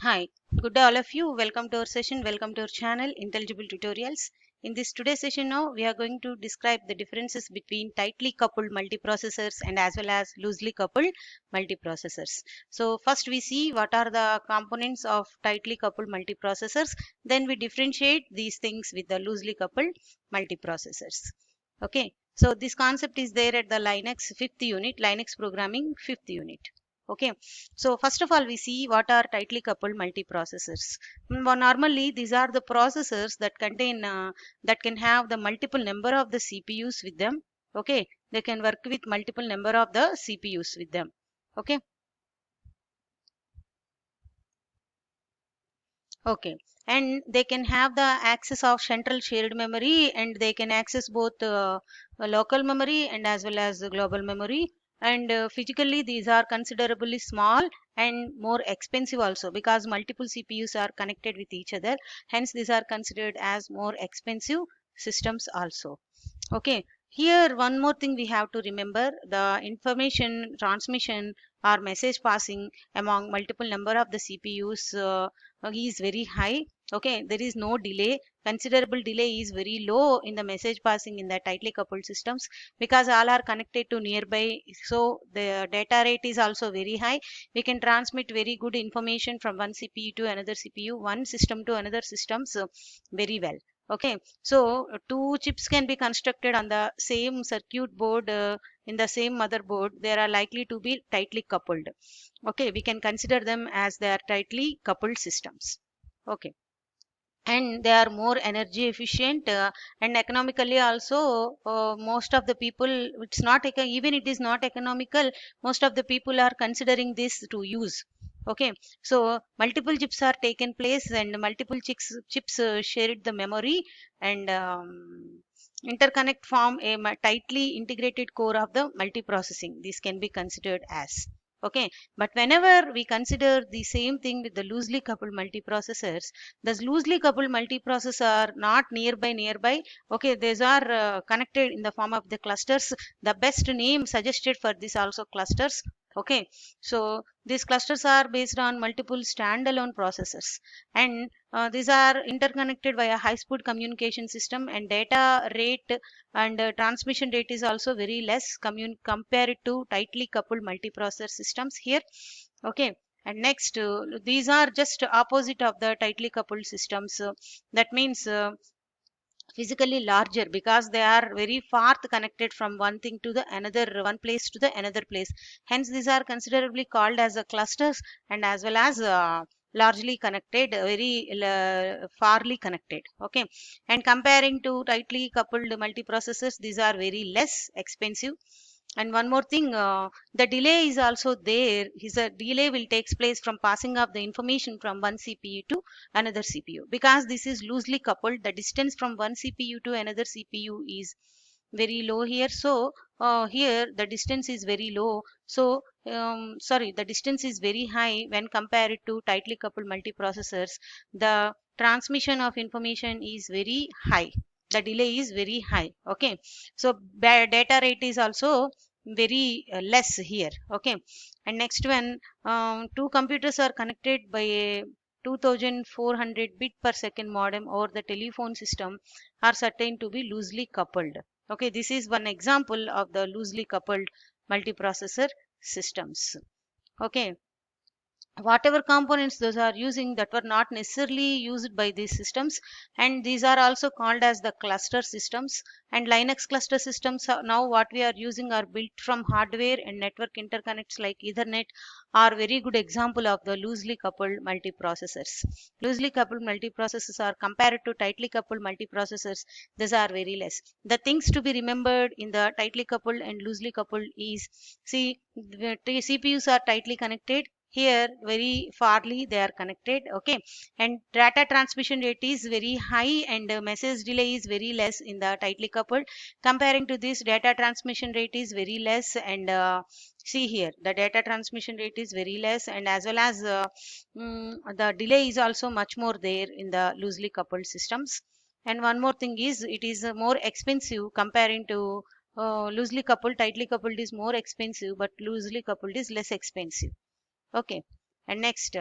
Hi, good day all of you. Welcome to our session. Welcome to our channel Intelligible Tutorials. In this today's session now we are going to describe the differences between tightly coupled multiprocessors and as well as loosely coupled multiprocessors. So first we see what are the components of tightly coupled multiprocessors, then we differentiate these things with the loosely coupled multiprocessors. Okay, so this concept is there at the Linux 5th unit, Linux programming 5th unit. Okay, so first of all we see what are tightly coupled multiprocessors. Normally these are the processors that contain that can have the multiple number of the CPUs with them. Okay, they can work with multiple number of the CPUs with them. Okay. Okay, and they can have the access of central shared memory, and they can access both local memory and as well as the global memory. And physically these are considerably small and more expensive also, because multiple CPUs are connected with each other, hence these are considered as more expensive systems also. Okay, here one more thing we have to remember: the information transmission or message passing among multiple number of the CPUs is very high. Okay, there is no delay. Considerable delay is very low in the message passing in the tightly coupled systems, because all are connected to nearby. So the data rate is also very high. We can transmit very good information from one CPU to another CPU, one system to another systems very well. Okay, so two chips can be constructed on the same circuit board in the same motherboard. They are likely to be tightly coupled. Okay, we can consider them as they are tightly coupled systems. Okay, and they are more energy efficient and economically also. Most of the people, it's not even it is not economical, most of the people are considering this to use. Okay, so multiple chips are taken place and multiple chips shared the memory, and interconnect form a tightly integrated core of the multiprocessing. This can be considered as. Okay, but whenever we consider the same thing with the loosely coupled multiprocessors, the loosely coupled multiprocessors are not nearby. Okay, these are connected in the form of the clusters. The best name suggested for this also clusters. Okay, so these clusters are based on multiple standalone processors, and these are interconnected via high speed communication system, and data rate and transmission rate is also very less compared to tightly coupled multiprocessor systems here. Okay, and next these are just opposite of the tightly coupled systems. That means physically larger, because they are very far connected from one thing to the another, one place to the another place, hence these are considerably called as a clusters, and as well as largely connected, very farly connected. Okay, and comparing to tightly coupled multiprocessors, these are very less expensive. And one more thing, the delay is also there. Is a delay will takes place from passing of the information from one CPU to another CPU, because this is loosely coupled. The distance from one CPU to another CPU is very low here. So here the distance is very low. So sorry, the distance is very high when compared to tightly coupled multiprocessors. The transmission of information is very high. The delay is very high. Okay, so data rate is also very less here. Okay, and next one, two computers are connected by a 2400 bit per second modem over the telephone system are certain to be loosely coupled. Okay, this is one example of the loosely coupled multiprocessor systems. Okay, whatever components those are using that were not necessarily used by these systems, and these are also called as the cluster systems. And Linux cluster systems now what we are using are built from hardware and network interconnects like Ethernet, are very good example of the loosely coupled multiprocessors. Loosely coupled multiprocessors are compared to tightly coupled multiprocessors, these are very less. The things to be remembered in the tightly coupled and loosely coupled is, see, the CPUs are tightly connected, here very farly they are connected. Okay, and data transmission rate is very high, and message delay is very less in the tightly coupled. Comparing to this, data transmission rate is very less, and see here the data transmission rate is very less, and as well as the delay is also much more there in the loosely coupled systems. And one more thing is, it is more expensive comparing to loosely coupled. Tightly coupled is more expensive, but loosely coupled is less expensive. Okay, and next,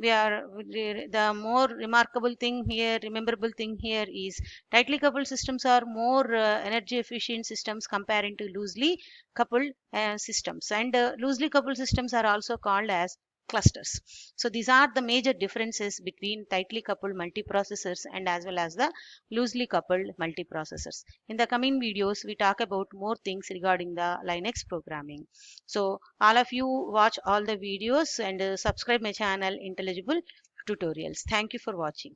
the more remarkable thing here, rememberable thing here is tightly coupled systems are more energy efficient systems comparing to loosely coupled systems, and loosely coupled systems are also called as clusters. So these are the major differences between tightly coupled multiprocessors and as well as the loosely coupled multiprocessors. In the coming videos, we talk about more things regarding the Linux programming. So all of you watch all the videos and subscribe my channel Intelligible Tutorials. Thank you for watching.